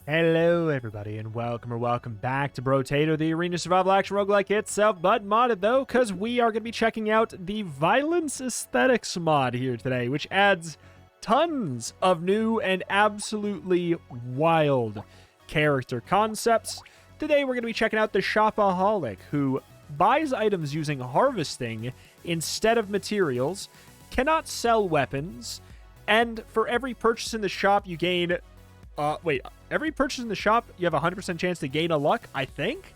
Hello, everybody, and welcome back to Brotato, the arena survival action roguelike itself, but modded, though, because we are going to be checking out the Violence Aesthetics mod here today, which adds tons of new and absolutely wild character concepts. Today, we're going to be checking out the Shopaholic, who buys items using harvesting instead of materials, cannot sell weapons, and for every purchase in the shop, you gain... every purchase in the shop, you have a 100% chance to gain a luck, I think,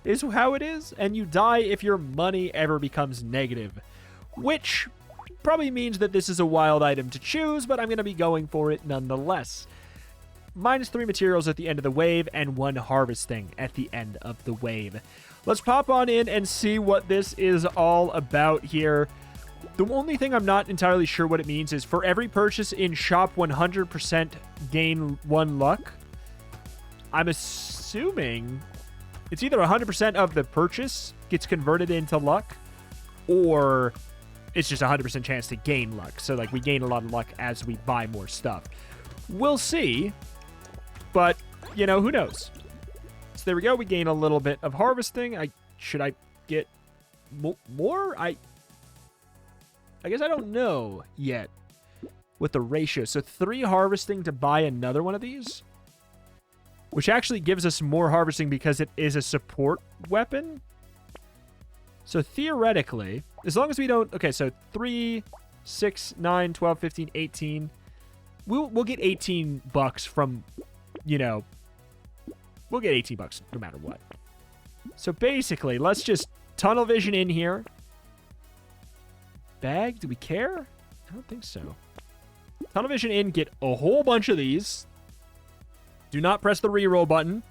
is how it is. And you die if your money ever becomes negative, which probably means that this is a wild item to choose, but I'm going to be going for it nonetheless. -3 materials at the end of the wave and 1 harvesting at the end of the wave. Let's pop on in and see what this is all about here. The only thing I'm not entirely sure what it means is for every purchase in shop, 100% gain 1 luck. I'm assuming it's either 100% of the purchase gets converted into luck, or it's just 100% chance to gain luck. So, like, we gain a lot of luck as we buy more stuff. We'll see, but, you know, who knows? So there we go. We gain a little bit of harvesting. Should I get more? I guess I don't know yet what the ratio. So 3 harvesting to buy another one of these, which actually gives us more harvesting because it is a support weapon. So theoretically, as long as we don't... Okay, so 3, 6, 9, 12, 15, 18. We'll get 18 bucks from, you know... We'll get 18 bucks no matter what. So basically, let's just tunnel vision in here. Bag? Do we care? I don't think so. Tunnel vision in, get a whole bunch of these. Do not press the reroll button.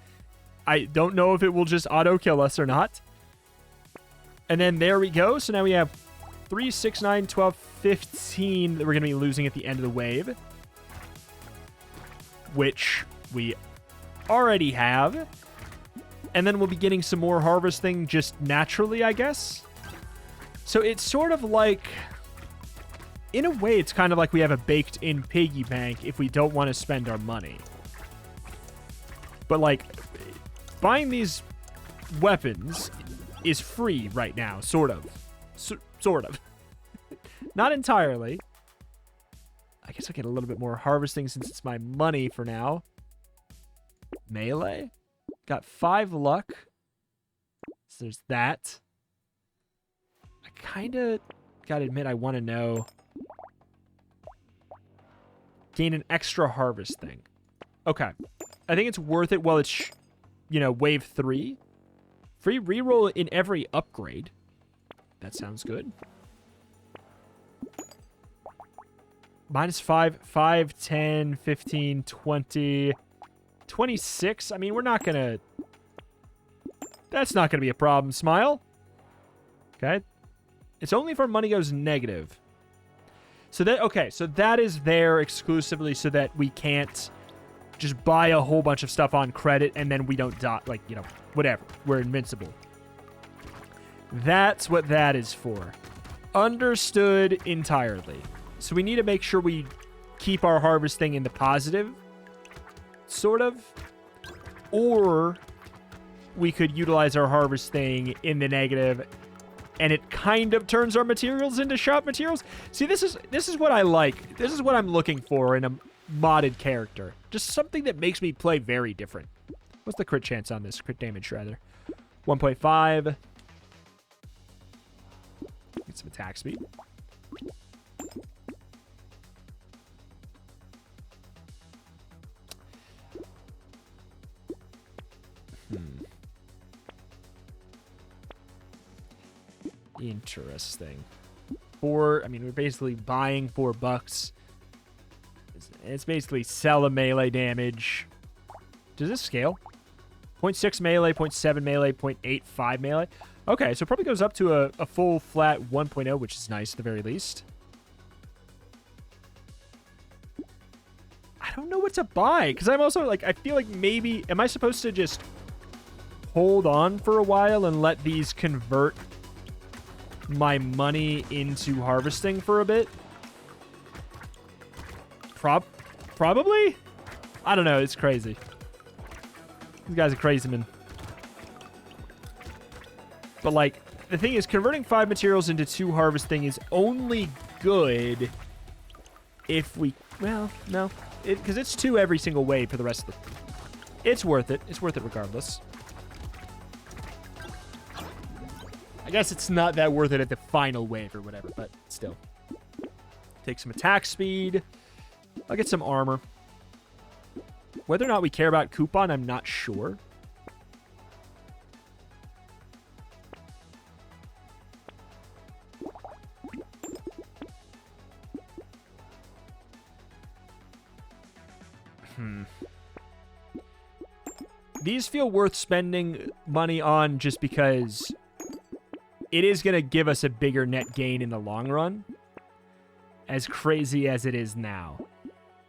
I don't know if it will just auto-kill us or not. And then there we go. So now we have 3, 6, 9, 12, 15 that we're going to be losing at the end of the wave, which we already have. And then we'll be getting some more harvesting just naturally, I guess. So it's sort of like, in a way, it's kind of like we have a baked-in piggy bank if we don't want to spend our money. But, like, buying these weapons is free right now, sort of. Sort of. Not entirely. I guess I'll get a little bit more harvesting since it's my money for now. Melee. Got 5 luck. So there's that. I kind of gotta admit I want to know. Gain an extra harvesting. Okay. I think it's worth it while it's, you know, wave 3. Free reroll in every upgrade. That sounds good. -5, 5, 10, 15, 20, 26. I mean, we're not gonna... That's not gonna be a problem, Smile. Okay. It's only if our money goes negative. So that, okay, so that is there exclusively so that we can't just buy a whole bunch of stuff on credit and then we don't die, like, you know, whatever. We're invincible. That's what that is for. Understood entirely. So we need to make sure we keep our harvesting in the positive, sort of. Or we could utilize our harvesting in the negative, and it kind of turns our materials into shop materials. See, this is what I like. This is what I'm looking for in a modded character. Just something that makes me play very different. What's the crit chance on this? Crit damage, rather. 1.5. Get some attack speed. Interesting. I mean, we're basically buying $4. It's basically sell a melee damage. Does this scale? 0.6 melee, 0.7 melee, 0.85 melee. Okay, so it probably goes up to a full flat 1.0, which is nice at the very least. I don't know what to buy, because I'm also, like, I feel like maybe... Am I supposed to just hold on for a while and let these convert my money into harvesting for a bit? Probably? I don't know. It's crazy. This guy's a crazy man. But, like, the thing is, converting 5 materials into 2 harvesting is only good if we... Well, no. Because it's 2 every single wave for the rest of the... It's worth it. It's worth it regardless. I guess it's not that worth it at the final wave or whatever, but still. Take some attack speed. I'll get some armor. Whether or not we care about coupon, I'm not sure. These feel worth spending money on just because it is going to give us a bigger net gain in the long run. As crazy as it is now.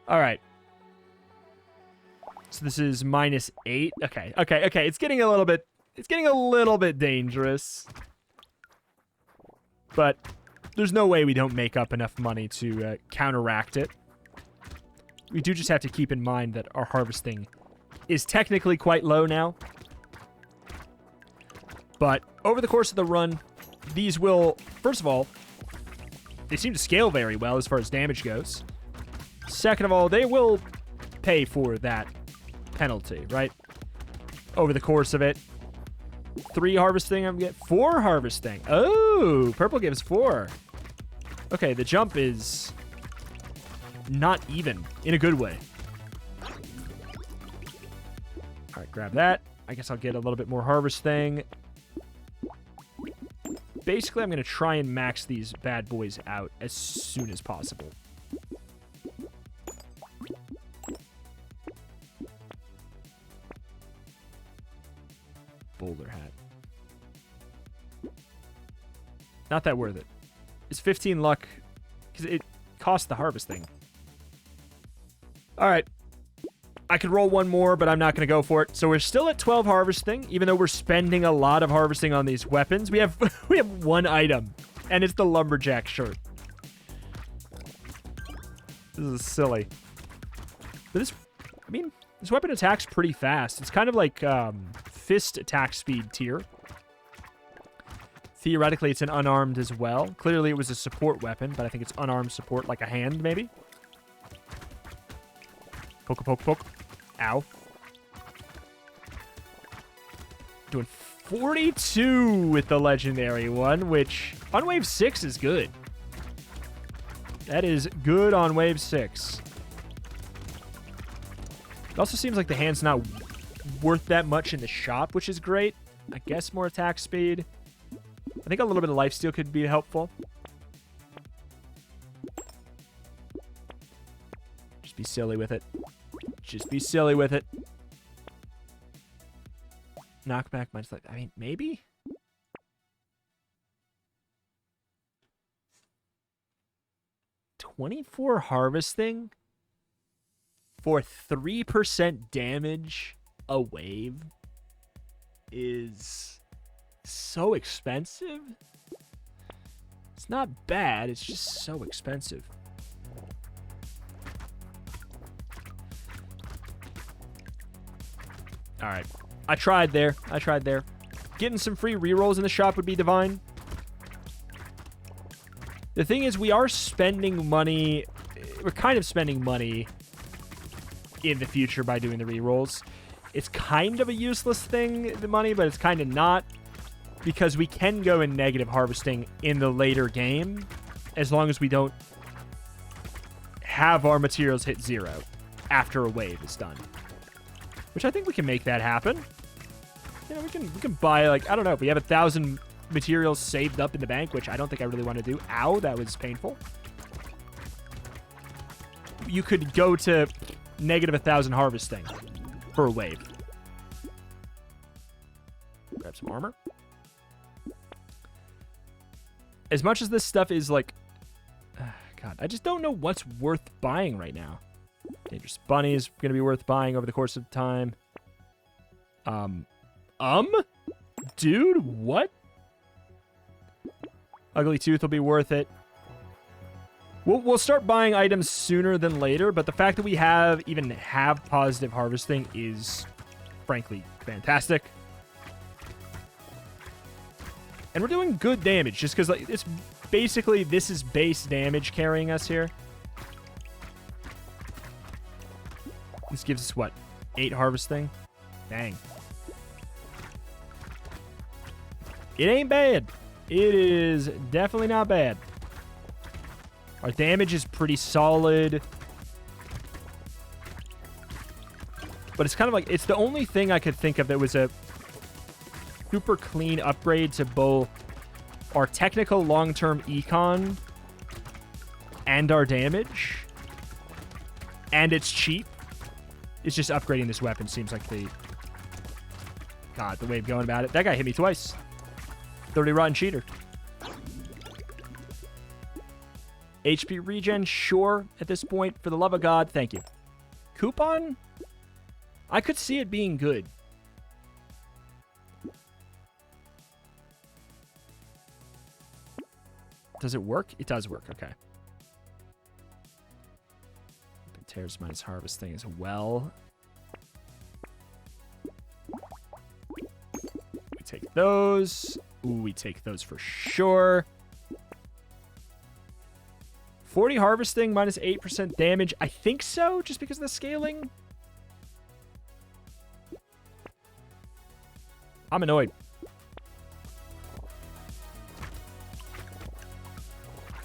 All right. So this is -8. Okay. It's getting a little bit dangerous. But there's no way we don't make up enough money to counteract it. We do just have to keep in mind that our harvesting is technically quite low now. But over the course of the run, these will, first of all, they seem to scale very well as far as damage goes. Second of all, they will pay for that penalty, right? Over the course of it. 3 harvesting, I'm getting 4 harvesting. Oh, purple gives 4. Okay, the jump is not even in a good way. All right, grab that. I guess I'll get a little bit more harvesting. Basically, I'm going to try and max these bad boys out as soon as possible. Boulder hat. Not that worth it. It's 15 luck because it costs the harvesting. All right. I could roll one more, but I'm not going to go for it. So we're still at 12 harvesting, even though we're spending a lot of harvesting on these weapons. We have one item, and it's the lumberjack shirt. This is silly. But this weapon attacks pretty fast. It's kind of like fist attack speed tier. Theoretically, it's an unarmed as well. Clearly, it was a support weapon, but I think it's unarmed support, like a hand, maybe. Poke, poke, poke. Ow. Doing 42 with the legendary one, which on wave 6 is good. That is good on wave 6. It also seems like the hand's not worth that much in the shop, which is great. I guess more attack speed. I think a little bit of lifesteal could be helpful. Just be silly with it. Just be silly with it. Knockback minus, like, I mean, maybe? $24 harvesting for 3% damage a wave is so expensive. It's not bad, it's just so expensive. All right. I tried there. Getting some free rerolls in the shop would be divine. The thing is, we are spending money. We're kind of spending money in the future by doing the rerolls. It's kind of a useless thing, the money, but it's kind of not. Because we can go in negative harvesting in the later game, as long as we don't have our materials hit 0 after a wave is done. Which I think we can make that happen. You know, we can buy, like, I don't know, if we have 1,000 materials saved up in the bank, which I don't think I really want to do. Ow, that was painful. You could go to negative 1,000 harvesting for a wave. Grab some armor. As much as this stuff is like... God, I just don't know what's worth buying right now. Dangerous Bunny is going to be worth buying over the course of time. Dude, what? Ugly Tooth will be worth it. We'll start buying items sooner than later, but the fact that we even have positive harvesting is frankly fantastic. And we're doing good damage, just because like, it's basically, this is base damage carrying us here. This gives us, what, 8 harvesting? Dang. It ain't bad. It is definitely not bad. Our damage is pretty solid. But it's kind of like, it's the only thing I could think of that was a super clean upgrade to both our technical long-term econ and our damage. And it's cheap. It's just upgrading this weapon seems like the way of going about it. That guy hit me twice. 30 rotten cheater. HP regen, sure, at this point. For the love of God, thank you. Coupon? I could see it being good. Does it work? It does work, okay. Tears minus harvesting as well. We take those. Ooh, we take those for sure. 40 harvesting minus 8% damage. I think so, just because of the scaling. I'm annoyed.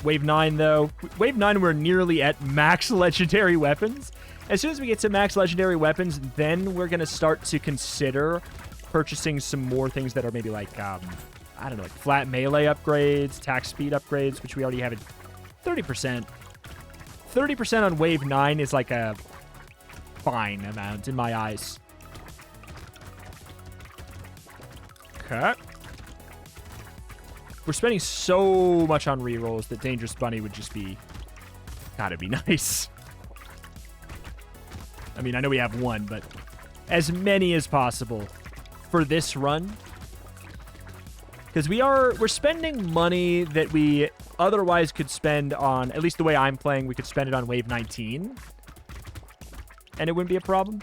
Wave 9, though. Wave 9, we're nearly at max legendary weapons. As soon as we get to max legendary weapons, then we're going to start to consider purchasing some more things that are maybe like, I don't know, like flat melee upgrades, attack speed upgrades, which we already have at 30%. 30% on Wave 9 is like a fine amount in my eyes. Okay. We're spending so much on rerolls that Dangerous Bunny would just be... Gotta be nice. I mean, I know we have one, but as many as possible for this run. Because we're spending money that we otherwise could spend on, at least the way I'm playing, we could spend it on Wave 19. And it wouldn't be a problem.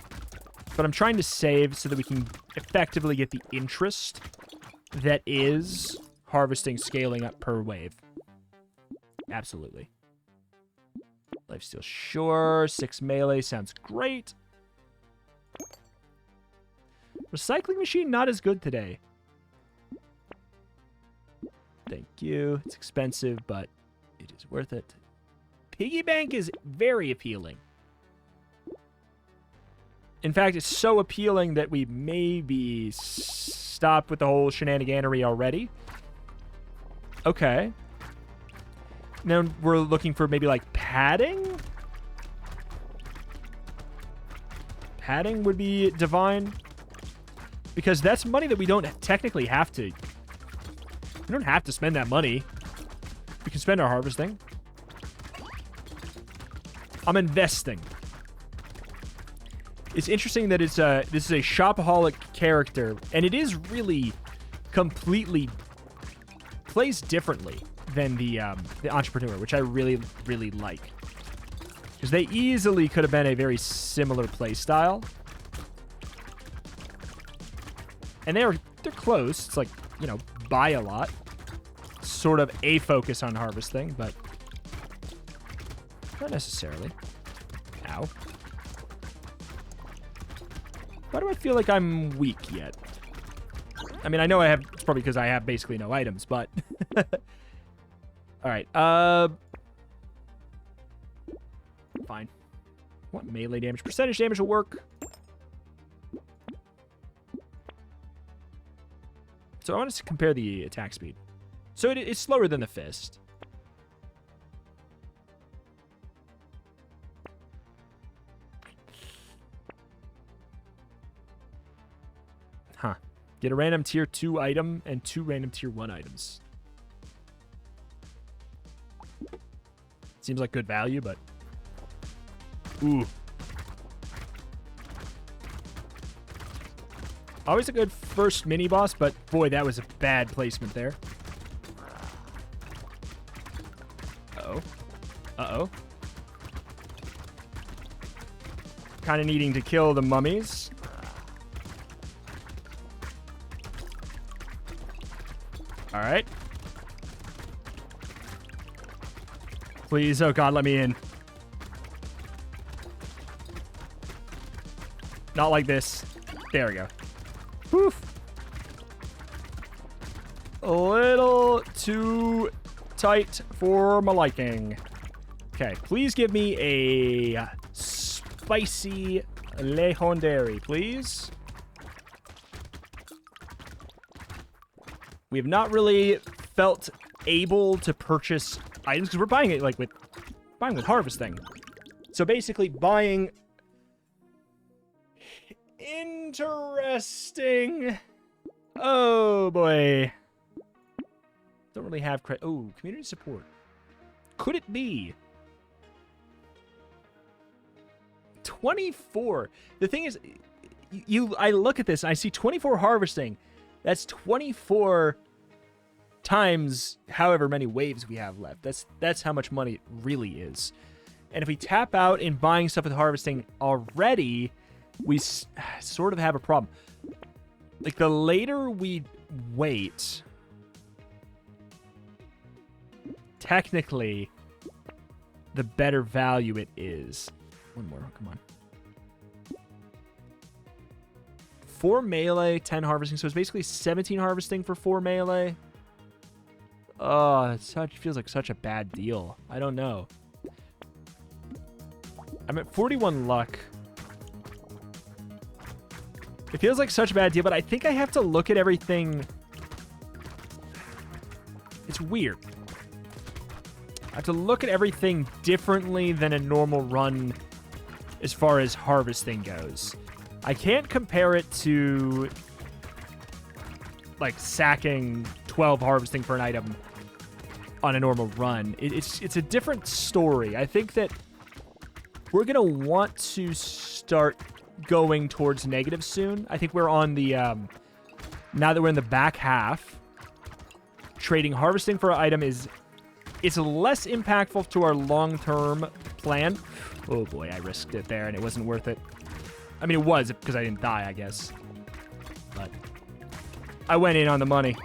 But I'm trying to save so that we can effectively get the interest that is... harvesting, scaling up per wave. Absolutely. Lifesteal, sure. 6 melee sounds great. Recycling machine, not as good today. Thank you. It's expensive, but it is worth it. Piggy bank is very appealing. In fact, it's so appealing that we maybe stopped with the whole shenaniganery already. Okay. Now we're looking for maybe like padding? Padding would be divine. Because that's money that we don't technically have to. We don't have to spend that money. We can spend our harvesting. I'm investing. It's interesting that it's this is a Shopaholic character, and it is really completely plays differently than the entrepreneur, which I really, really like. Because they easily could have been a very similar play style. And they're close. It's like, you know, buy a lot. Sort of a focus on harvesting, but not necessarily. Ow. Why do I feel like I'm weak yet? I mean, I know I have... It's probably because I have basically no items, but... Alright, fine. What melee damage? Percentage damage will work. So I want to compare the attack speed. So it's slower than the fist. Huh. Get a random tier 2 item and 2 random tier 1 items. Seems like good value, but... Ooh. Always a good first mini-boss, but boy, that was a bad placement there. Uh-oh. Uh-oh. Kind of needing to kill the mummies. All right. Please, oh god, let me in. Not like this. There we go. Woof. A little too tight for my liking. Okay, please give me a spicy legendary, please. We have not really felt able to purchase items because we're buying it like with harvesting. So basically buying. Interesting. Oh boy. Don't really have credit. Oh, community support. Could it be 24? The thing is, I look at this and I see 24 harvesting. That's 24 times however many waves we have left. That's how much money it really is. And if we tap out in buying stuff with harvesting already, we sort of have a problem. Like, the later we wait, technically, the better value it is. One more, come on. 4 melee, 10 harvesting, so it's basically 17 harvesting for 4 melee. Oh, it feels like such a bad deal. I don't know. I'm at 41 luck. It feels like such a bad deal, but I think I have to look at everything. It's weird. I have to look at everything differently than a normal run as far as harvesting goes. I can't compare it to, like, sacking 12 harvesting for an item on a normal run. It's a different story. I think that we're going to want to start going towards negative soon. I think we're on the, now that we're in the back half, trading harvesting for an item it's less impactful to our long-term plan. Oh boy, I risked it there and it wasn't worth it. I mean, it was because I didn't die, I guess. But I went in on the money.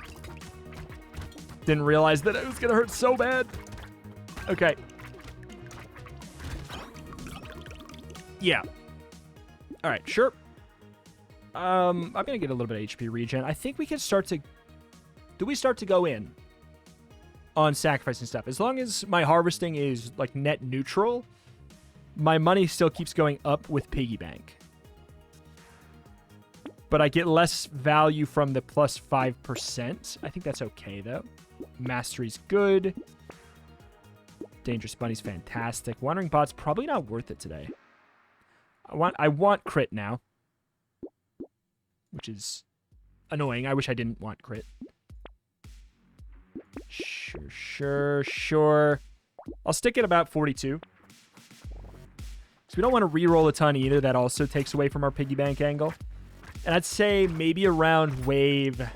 Didn't realize that it was going to hurt so bad. Okay. Yeah. All right, sure. I'm going to get a little bit of HP regen. I think we can start to... Do we start to go in on sacrificing stuff? As long as my harvesting is, like, net neutral, my money still keeps going up with piggy bank. But I get less value from the plus 5%. I think that's okay, though. Mastery's good. Dangerous Bunny's fantastic. Wandering Bot's probably not worth it today. I want crit now, which is annoying. I wish I didn't want crit. Sure. I'll stick at about 42. So we don't want to re-roll a ton either. That also takes away from our piggy bank angle. And I'd say maybe around wave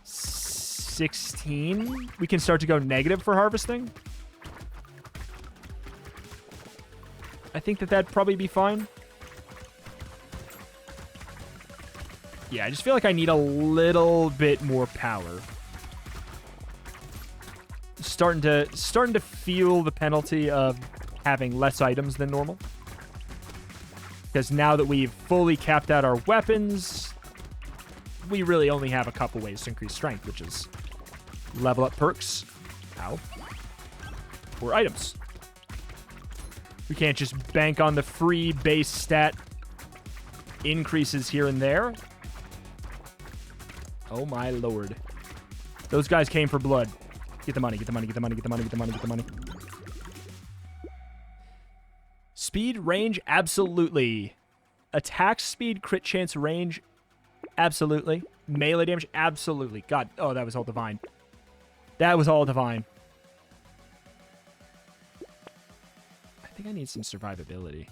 16, we can start to go negative for harvesting. I think that'd probably be fine. Yeah, I just feel like I need a little bit more power. Starting to feel the penalty of having less items than normal. Because now that we've fully capped out our weapons, we really only have a couple ways to increase strength, which is level up perks, or items. We can't just bank on the free base stat increases here and there. Oh my lord. Those guys came for blood. Get the money, get the money, get the money, get the money, get the money, get the money. Speed, range, absolutely. Attack speed, crit chance, range, absolutely. Melee damage, absolutely. God, oh, that was all divine. That was all divine. I think I need some survivability.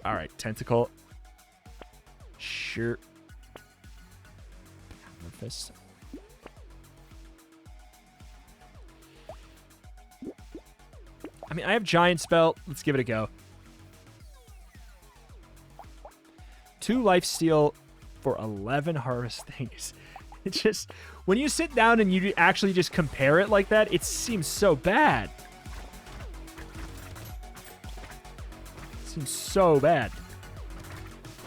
All right, tentacle. Sure. Fist. I mean, I have giant spell. Let's give it a go. 2 lifesteal for 11 harvest things. It's just, when you sit down and you actually just compare it like that, it seems so bad. It seems so bad.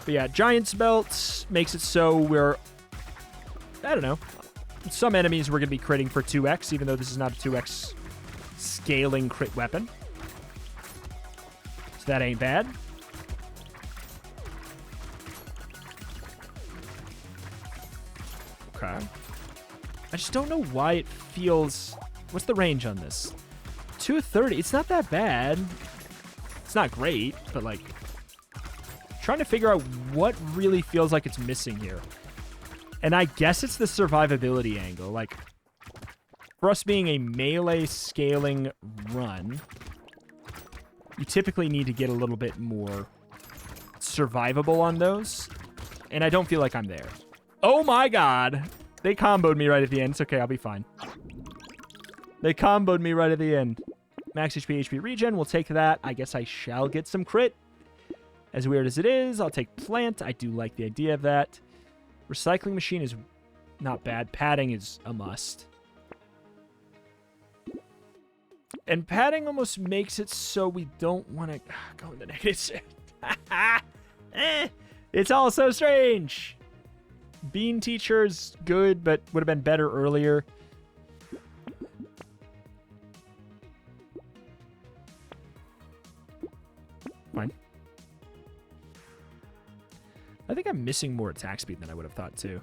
But yeah, Giant's Belt makes it so we're, I don't know, some enemies we're going to be critting for 2x, even though this is not a 2x scaling crit weapon. So that ain't bad. Okay. I just don't know why it feels... What's the range on this? 230. It's not that bad. It's not great, but like... Trying to figure out what really feels like it's missing here. And I guess it's the survivability angle. Like, for us being a melee scaling run, you typically need to get a little bit more survivable on those. And I don't feel like I'm there. Oh my god. They comboed me right at the end. It's okay, I'll be fine. They comboed me right at the end. Max HP regen, we'll take that. I guess I shall get some crit. As weird as it is, I'll take plant. I do like the idea of that. Recycling machine is not bad. Padding is a must. And padding almost makes it so we don't want to go in the negatives. It's all so strange. Bean teacher's good, but would have been better earlier. Fine. I think I'm missing more attack speed than I would have thought, too.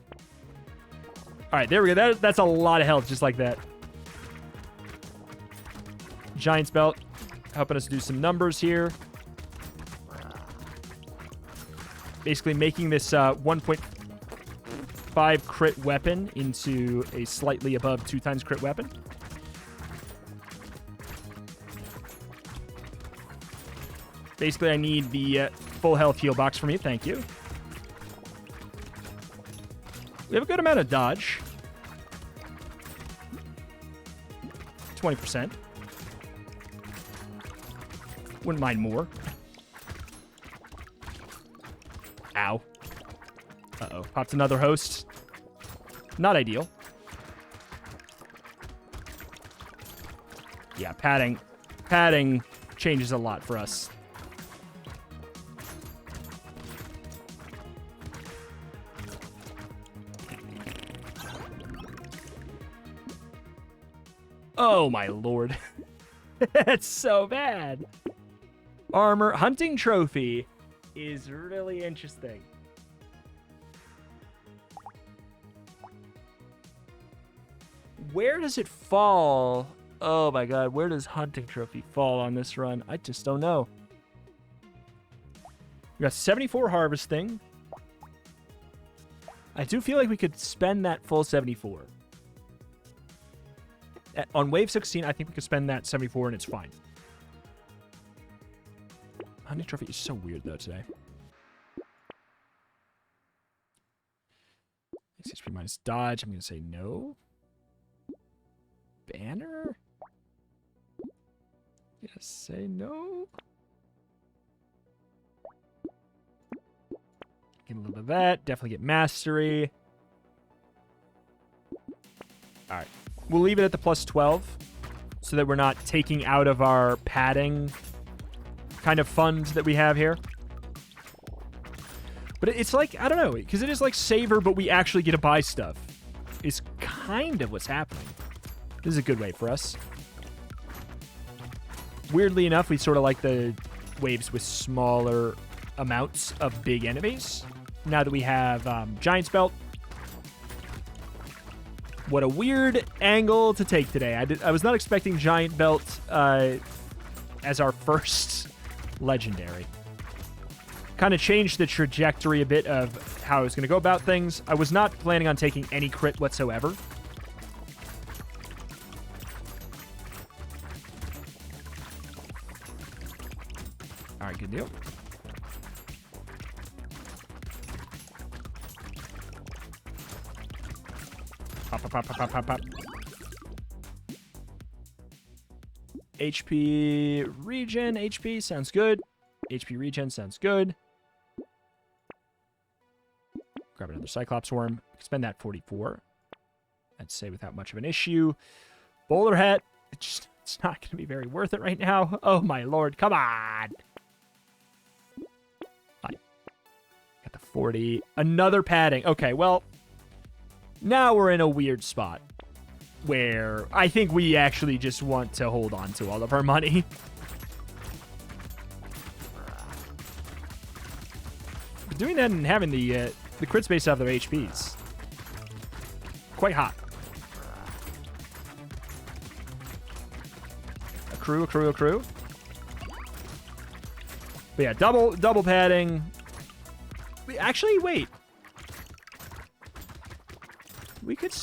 All right, there we go. That's a lot of health, just like that. Giant's Belt, helping us do some numbers here. Basically making this 1.5 crit weapon into a slightly above 2 times crit weapon. Basically, I need the full health heal box for me. Thank you. We have a good amount of dodge. 20%. Wouldn't mind more. Ow. Uh-oh. Popped another host. Not ideal. Yeah, padding. Padding changes a lot for us. Oh, my lord. That's so bad. Armor. Hunting trophy is really interesting. Where does it fall? Oh, my God. Where does hunting trophy fall on this run? I just don't know. We got 74 harvesting. I do feel like we could spend that full 74. On wave 16, I think we could spend that 74 and it's fine. Hunting trophy is so weird, though, today. HP minus dodge. I'm going to say no. Banner? Yes, say no. Get a little bit of that. Definitely get mastery. All right. We'll leave it at the plus 12 so that we're not taking out of our padding kind of funds that we have here. But it's like, I don't know, because it is like Saver, but we actually get to buy stuff. Is kind of what's happening. This is a good way for us. Weirdly enough, we sort of like the waves with smaller amounts of big enemies. Now that we have Giant's Belt. What a weird angle to take today. I was not expecting Giant Belt as our first legendary. Kind of changed the trajectory a bit of how I was going to go about things. I was not planning on taking any crit whatsoever. All right, good deal. Pop, pop, pop, pop, pop, pop, pop. HP regen, HP sounds good. HP regen sounds good. Grab another Cyclops Worm. Spend that 44. I'd say without much of an issue. Bowler Hat. It's not going to be very worth it right now. Oh, my lord. Come on. Fine. Got the 40. Another padding. Okay, well, now we're in a weird spot where I think we actually just want to hold on to all of our money. But doing that and having the crit space off their HPs. Quite hot. Accrue. But yeah, double padding. Actually, wait. We could...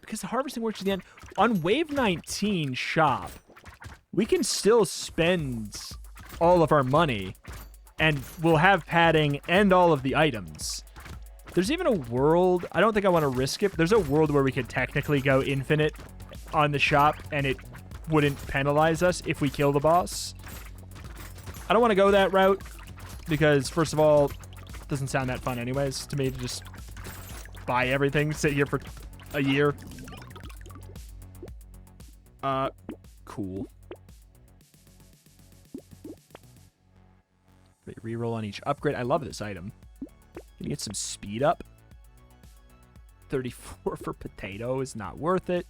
Because the harvesting works at the end. On wave 19 shop, we can still spend all of our money, and we'll have padding and all of the items. There's even a world, I don't think I want to risk it, but there's a world where we could technically go infinite on the shop, and it wouldn't penalize us if we kill the boss. I don't want to go that route, because first of all, it doesn't sound that fun anyways to me to just buy everything, sit here for a year. Cool. Reroll on each upgrade. I love this item. Can you get some speed up? 34 for potato is not worth it.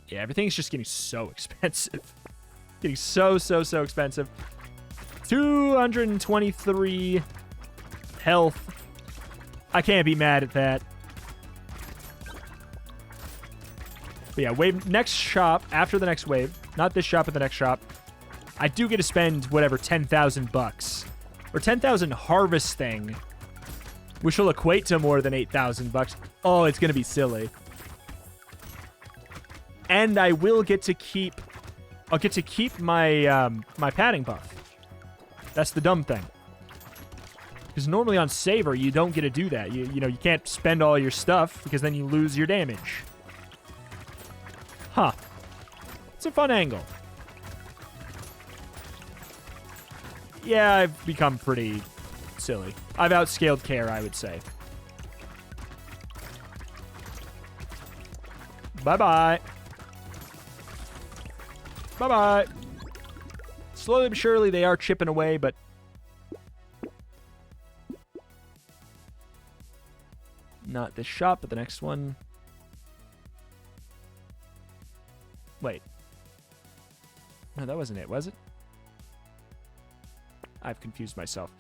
Yeah, everything's just getting so expensive. Getting so expensive. 223 health. I can't be mad at that. But yeah, next shop, after the next wave, not this shop, but the next shop, I do get to spend whatever, 10,000 bucks. Or 10,000 harvesting, which will equate to more than 8,000 bucks. Oh, it's going to be silly. And I will get to keep... I'll get to keep my my padding buff. That's the dumb thing. Because normally on Saver, you don't get to do that. You know, you can't spend all your stuff because then you lose your damage. Huh. It's a fun angle. Yeah, I've become pretty silly. I've outscaled care, I would say. Bye-bye. Bye-bye. Slowly but surely, they are chipping away, but... Not this shop, but the next one. Wait. No, that wasn't it, was it? I've confused myself.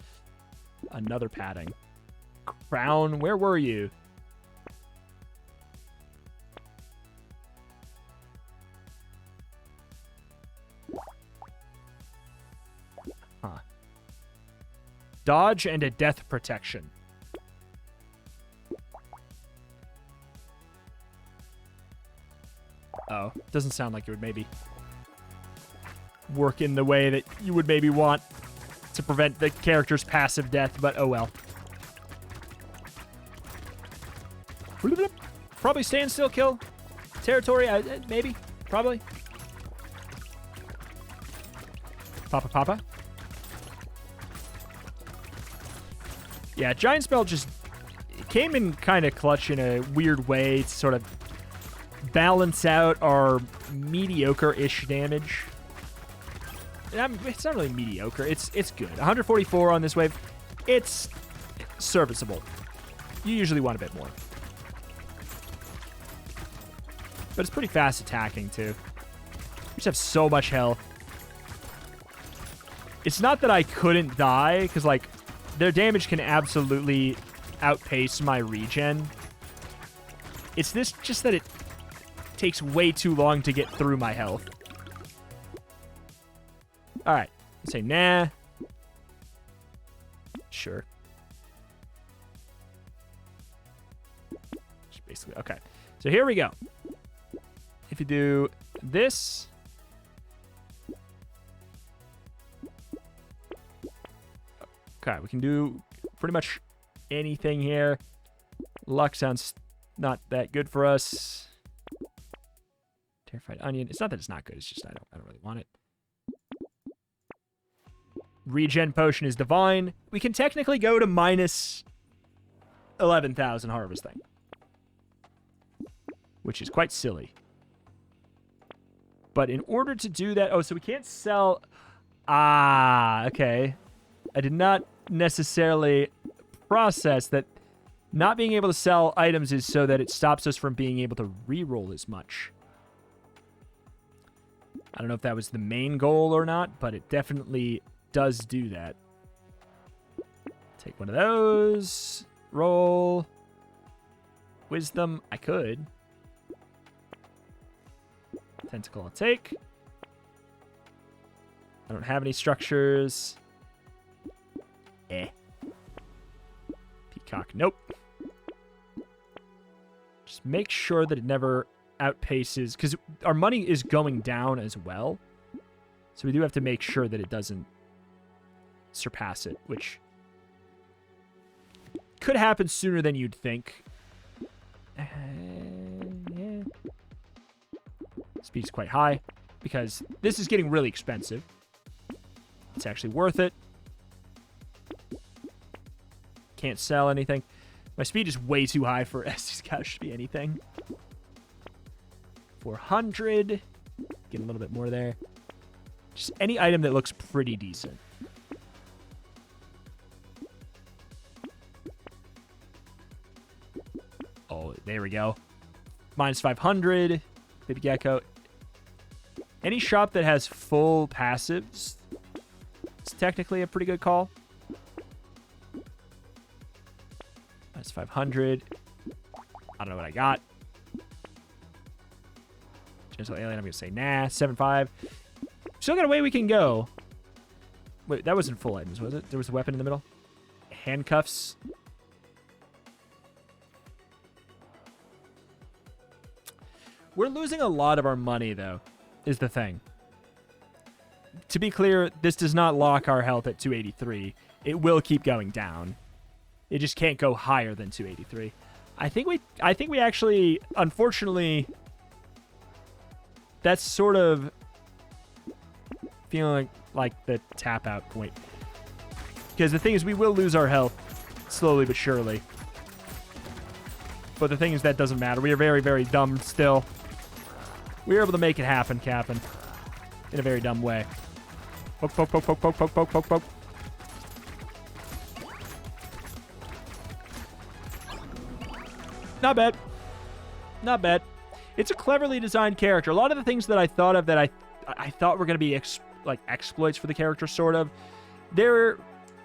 Another padding. Crown, where were you? Huh. Dodge and a death protection. Oh, doesn't sound like it would maybe work in the way that you would maybe want to prevent the character's passive death, but oh well. Probably stand still kill territory, maybe, probably. Papa. Yeah, Giant Spell just came in kind of clutch in a weird way to sort of balance out our mediocre-ish damage. It's not really mediocre. It's good. 144 on this wave. It's serviceable. You usually want a bit more. But it's pretty fast attacking, too. We just have so much health. It's not that I couldn't die, because, like, their damage can absolutely outpace my regen. It's just that it takes way too long to get through my health. Alright. Say nah. Sure. Just basically, okay. So here we go. If you do this. Okay, we can do pretty much anything here. Luck sounds not that good for us. Terrified Onion. It's not that it's not good. It's just I don't really want it. Regen potion is divine. We can technically go to minus 11,000 harvesting, which is quite silly. But in order to do that... Oh, so we can't sell... Ah, okay. I did not necessarily process that not being able to sell items is so that it stops us from being able to reroll as much. I don't know if that was the main goal or not, but it definitely does do that. Take one of those. Roll. Wisdom. I could. Tentacle I'll take. I don't have any structures. Peacock. Nope. Just make sure that it never outpaces, because our money is going down as well. So we do have to make sure that it doesn't surpass it, which could happen sooner than you'd think. Yeah. Speed's quite high because this is getting really expensive. It's actually worth it. Can't sell anything. My speed is way too high for Estes Couch to be anything. 400. Get a little bit more there. Just any item that looks pretty decent. Oh, there we go. Minus 500. Baby Gecko. Any shop that has full passives, it's technically a pretty good call. That's 500. I don't know what I got. Gentle Alien, I'm going to say nah. 7.5. Still got a way we can go. Wait, that wasn't full items, was it? There was a weapon in the middle. Handcuffs. We're losing a lot of our money, though, is the thing. To be clear, this does not lock our health at 283. It will keep going down. It just can't go higher than 283. I think we actually, unfortunately, that's sort of feeling like the tap out point. Because the thing is, we will lose our health slowly but surely. But the thing is, that doesn't matter. We are very, very dumb still. We were able to make it happen, Captain. In a very dumb way. Poke, poke, poke, poke, poke, poke, poke, poke, poke. Not bad. Not bad. It's a cleverly designed character. A lot of the things that I thought of that I thought were going to be like exploits for the character, sort of. There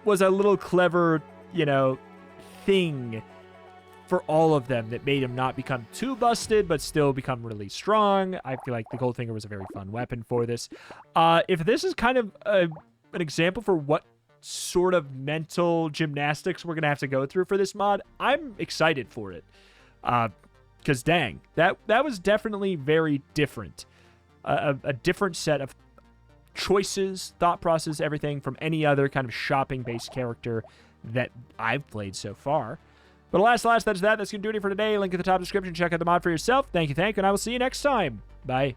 was a little clever, you know, thing for all of them that made him not become too busted, but still become really strong. I feel like the Goldfinger was a very fun weapon for this. If this is kind of an example for what sort of mental gymnastics we're going to have to go through for this mod, I'm excited for it. Because dang, that was definitely very different. A different set of choices, thought process, everything from any other kind of shopping-based character that I've played so far. But alas, that is that. That's going to do it for today. Link in the top description. Check out the mod for yourself. Thank you, and I will see you next time. Bye.